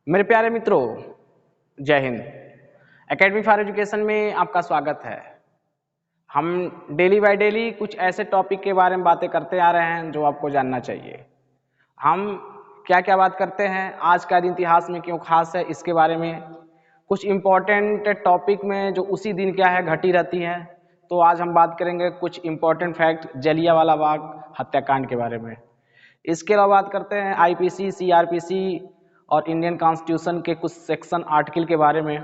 मेरे प्यारे मित्रों, जय हिंद। एकेडमी फॉर एजुकेशन में आपका स्वागत है। हम डेली बाय डेली कुछ ऐसे टॉपिक के बारे में बातें करते आ रहे हैं जो आपको जानना चाहिए। हम क्या क्या बात करते हैं, आज का दिन इतिहास में क्यों खास है, इसके बारे में कुछ इम्पोर्टेंट टॉपिक में जो उसी दिन क्या है घटी रहती हैं। तो आज हम बात करेंगे कुछ इम्पोर्टेंट फैक्ट जलियांवाला बाग हत्याकांड के बारे में। इसके अलावा बात करते हैं आईपीसी, सीआरपीसी और इंडियन कॉन्स्टिट्यूशन के कुछ सेक्शन आर्टिकल के बारे में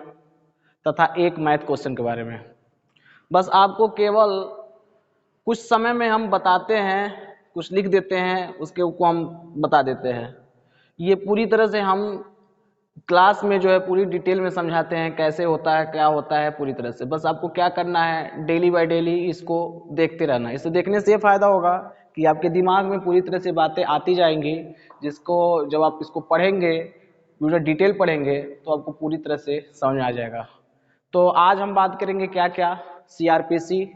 तथा एक मैथ क्वेश्चन के बारे में। बस आपको केवल कुछ समय में हम बताते हैं, कुछ लिख देते हैं, उसके को हम बता देते हैं। ये पूरी तरह से हम क्लास में जो है पूरी डिटेल में समझाते हैं कैसे होता है, क्या होता है पूरी तरह से। बस आपको क्या करना है, डेली बाय डेली इसको देखते रहना। इसे देखने से ये फायदा होगा कि आपके दिमाग में पूरी तरह से बातें आती जाएंगी, जिसको जब आप इसको पढ़ेंगे, पूरा डिटेल पढ़ेंगे तो आपको पूरी तरह से समझ आ जाएगा। तो आज हम बात करेंगे क्या क्या, सीआरपीसी,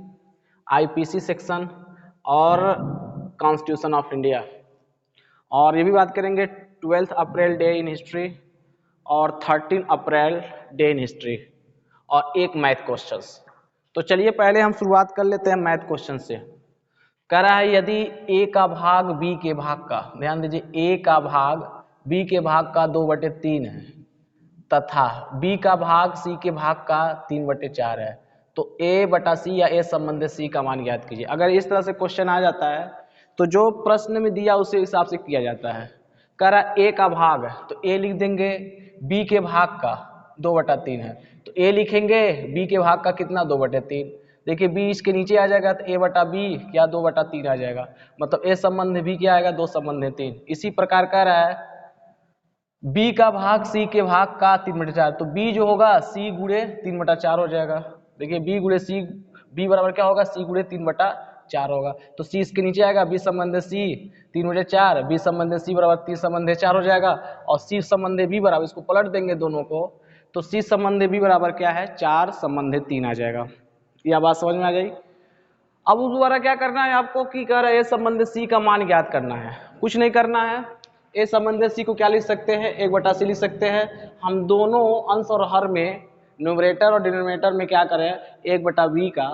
आईपीसी सेक्शन और कॉन्स्टिट्यूशन ऑफ इंडिया, और ये भी बात करेंगे 12 अप्रैल डे इन हिस्ट्री और 13 अप्रैल डे इन हिस्ट्री और एक मैथ क्वेश्चंस। तो चलिए पहले हम शुरुआत कर लेते हैं मैथ क्वेश्चन से। कह रहा है यदि a का भाग b के भाग का, ध्यान दीजिए, a का भाग b के भाग का 2/3 है तथा b का भाग c के भाग का 3/4 है, तो a बटा c या a संबंधित c का मान ज्ञात कीजिए। अगर इस तरह से क्वेश्चन आ जाता है तो जो प्रश्न में दिया उसी हिसाब से किया जाता है। कह रहा है a का भाग है तो a लिख देंगे, b के भाग का 2/3 है तो a लिखेंगे, b के भाग का कितना 2/3। देखिए b इसके नीचे आ जाएगा तो a बटा b क्या 2/3 आ जाएगा, मतलब a संबंध b क्या आएगा 2 संबंध 3। इसी प्रकार कह रहा है b का भाग c के भाग का 3/4, तो b जो होगा c गुणे 3/4 हो जाएगा। देखिए b गुणे c, b बराबर क्या होगा c गुणे 3/4 होगा, तो c इसके नीचे आएगा, b संबंध c 3/4, b संबंध c बराबर 3 संबंध 4 हो जाएगा और c संबंध b बराबर, इसको पलट देंगे दोनों को, तो c संबंध b बराबर क्या है 4 संबंध 3 आ जाएगा। यह बात समझ में आ जाएगी। अब उस द्वारा क्या करना है आपको कि कह रहा है a संबंध c का मान ज्ञात करना है। कुछ नहीं करना है, a संबंध c को क्या लिख सकते हैं 1/c लिख सकते हैं। हम दोनों अंश और हर में, न्यूमरेटर और डिनोमिनेटर में क्या करें 1/b का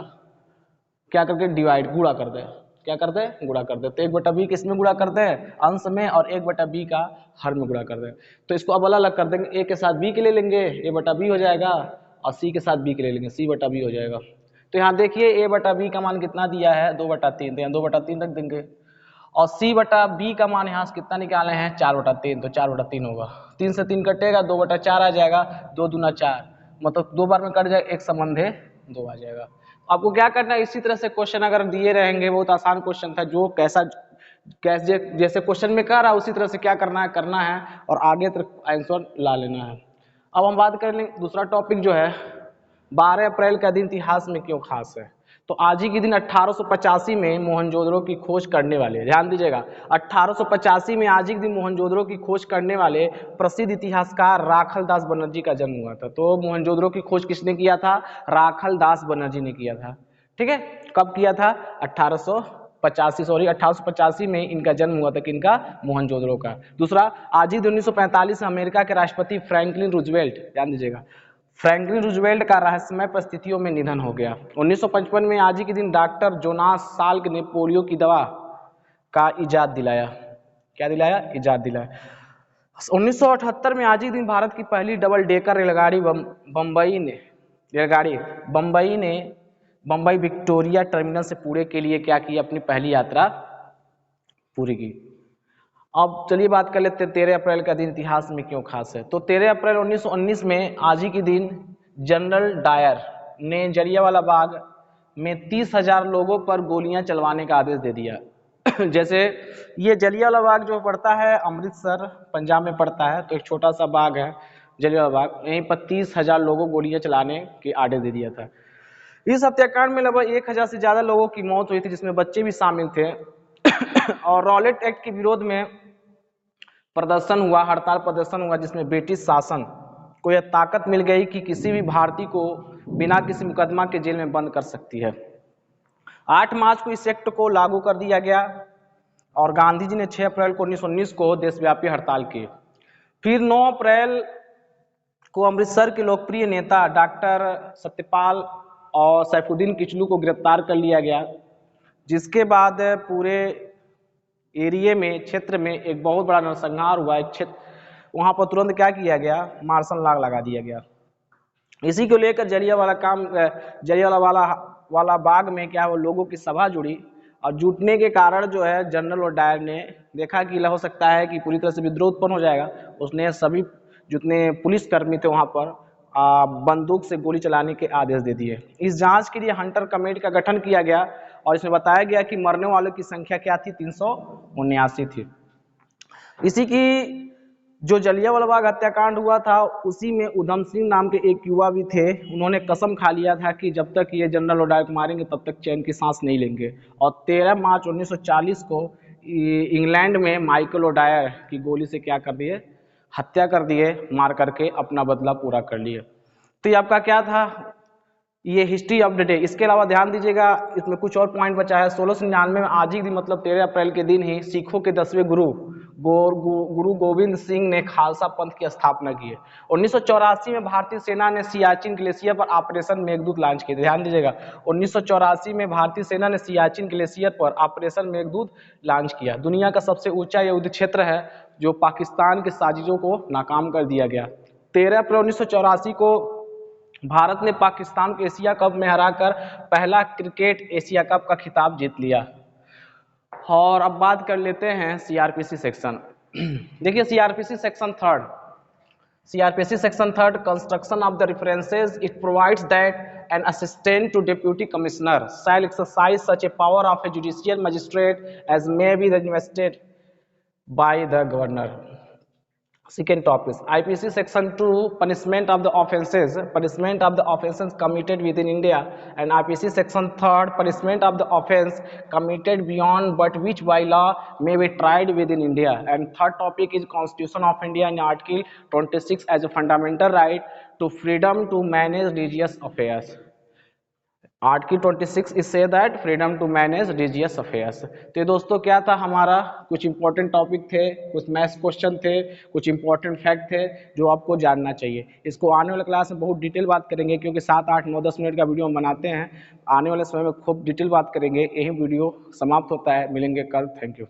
क्या करके डिवाइड, गुणा कर दें। क्या करते हैं, गुणा कर देते। 1/b किस में गुणा करते हैं, अंश में, और 1/b का हर में गुणा कर दें। तो इसको अब अलग अलग कर देंगे, a के साथ b के ले लेंगे, a/b हो जाएगा, और c के साथ b के ले लेंगे, c/b हो जाएगा। तो यहाँ देखिए a/b का मान कितना दिया है 2/3, तो यहाँ 2/3 रख देंगे, और c/b का मान यहाँ से कितना निकाले हैं 4/3, तो 4/3 होगा। 3 से 3 कटेगा, 2/4 आ जाएगा, 2 दूना 4, मतलब 2 बार में कट जाएगा, एक संबंध 2 आ जाएगा। आपको क्या करना है, इसी तरह से क्वेश्चन अगर दिए रहेंगे, बहुत आसान क्वेश्चन था, जो कैसे जैसे क्वेश्चन में कह रहा है उसी तरह से क्या करना है और आगे तक आंसर ला लेना है। अब हम बात कर लेंगे दूसरा टॉपिक जो है 12 अप्रैल का दिन इतिहास में क्यों खास है। तो आज ही के दिन 1885 में मोहनजोदड़ो की खोज करने वाले, ध्यान दीजिएगा, 1885 में आज ही के दिन मोहनजोदड़ो की खोज करने वाले प्रसिद्ध इतिहासकार राखल दास बनर्जी का जन्म हुआ था। तो मोहनजोदड़ो की खोज किसने किया था, राखल दास बनर्जी ने किया था। ठीक है, कब किया था 1885 में इनका जन्म हुआ था, किनका, मोहनजोदड़ो का। दूसरा, आज ही 1945 में अमेरिका के राष्ट्रपति फ्रैंकलिन रूजवेल्ट, ध्यान दीजिएगा, फ्रैंकलिन रूजवेल्ट का रहस्यमय परिस्थितियों में निधन हो गया। 1955 में आज ही के दिन डॉक्टर जोनास साल्क ने पोलियो की दवा का इजाद दिलाया। क्या दिलाया, इजाद दिलाया। 1978 में आज ही दिन भारत की पहली डबल डेकर रेलगाड़ी बम्बई विक्टोरिया टर्मिनल से पुणे के लिए क्या की, अपनी पहली यात्रा पूरी की। अब चलिए बात कर लेते हैं 13 अप्रैल का दिन इतिहास में क्यों खास है। तो 13 अप्रैल 1919 में आज ही के दिन जनरल डायर ने जलियांवाला बाग में 30,000 लोगों पर गोलियां चलवाने का आदेश दे दिया। जैसे ये जलियांवाला बाग जो पड़ता है अमृतसर पंजाब में पड़ता है, तो एक छोटा सा बाग है जलियांवाला बाग, यहीं पर 30,000 लोगों को गोलियां चलाने के आदेश दे दिया था। इस हत्याकांड में लगभग 1,000 से ज्यादा लोगों की मौत हुई थी, जिसमें बच्चे भी शामिल थे। और रॉलेट एक्ट के विरोध में प्रदर्शन हुआ, हड़ताल प्रदर्शन हुआ, जिसमें ब्रिटिश शासन को यह ताकत मिल गई कि किसी भी भारतीय को बिना किसी मुकदमा के जेल में बंद कर सकती है। 8 मार्च को इस एक्ट को लागू कर दिया गया और गांधी जी ने 6 अप्रैल को 1919 को देशव्यापी हड़ताल की। फिर 9 अप्रैल को अमृतसर के लोकप्रिय नेता डॉक्टर सत्यपाल और सैफुद्दीन किचलू को गिरफ्तार कर लिया गया, जिसके बाद पूरे एरिया में, क्षेत्र में एक बहुत बड़ा नरसंहार हुआ। एक क्षेत्र वहाँ पर तुरंत क्या किया गया, मार्शल लॉ लगा दिया गया। इसी को लेकर जलियांवाला बाग में क्या वो लोगों की सभा जुड़ी, और जुटने के कारण जो है जनरल और डायर ने देखा कि हो सकता है कि पूरी तरह से विद्रोह उत्पन्न हो जाएगा। उसने सभी जितने पुलिसकर्मी थे वहाँ पर बंदूक से गोली चलाने के आदेश दे दिए। इस जांच के लिए हंटर कमेटी का गठन किया गया और इसमें बताया गया कि मरने वालों की संख्या क्या थी, 379 थी। इसी की जो जलियांवाला बाग हत्याकांड हुआ था उसी में उधम सिंह नाम के एक युवा भी थे। उन्होंने कसम खा लिया था कि जब तक ये जनरल ओडायर को मारेंगे तब तक चैन की सांस नहीं लेंगे। और 13 मार्च 1940 को इंग्लैंड में माइकल ओडायर की गोली से क्या कर दिए, हत्या कर दिए, मार करके अपना बदला पूरा कर लिए। तो ये आपका क्या था, ये हिस्ट्री ऑफ द डे। इसके अलावा ध्यान दीजिएगा इसमें कुछ और पॉइंट बचा है। 1699 में आज ही दिन मतलब 13 अप्रैल के दिन ही सिखों के 10वें गुरु गोविंद सिंह ने खालसा पंथ की स्थापना की है। 1984 में भारतीय सेना ने सियाचिन ग्लेशियर पर ऑपरेशन मेघदूत लॉन्च किया। ध्यान दीजिएगा 1984 में भारतीय सेना ने सियाचिन ग्लेशियर पर ऑपरेशन मेघदूत लॉन्च किया। दुनिया का सबसे ऊंचा युद्ध क्षेत्र है जो पाकिस्तान के साजिशों को नाकाम कर दिया गया। 13 अप्रैल 1984 को भारत ने पाकिस्तान को एशिया कप में हराकर पहला क्रिकेट एशिया कप का खिताब जीत लिया। और अब बात कर लेते हैं सीआरपीसी सेक्शन। देखिए CrPC section third, construction of the references, it provides that an assistant to deputy commissioner shall exercise such a power of a judicial magistrate as may be invested by the governor. Second topic, IPC section 2, punishment of the offences committed within India, and IPC section 3, punishment of the offence committed beyond but which by law may be tried within India. And third topic is Constitution of India in Article 26 as a fundamental right to freedom to manage religious affairs. Article 26 is say that freedom to manage religious affairs. तो दोस्तों क्या था, हमारा कुछ important topic थे, कुछ maths question थे, कुछ इंपॉर्टेंट फैक्ट थे जो आपको जानना चाहिए। इसको आने वाले क्लास में बहुत डिटेल बात करेंगे, क्योंकि 7, 8, 9, 10 मिनट का वीडियो हम बनाते हैं। आने वाले समय में खूब डिटेल बात करेंगे। यही वीडियो समाप्त होता है, मिलेंगे कल। Thank you.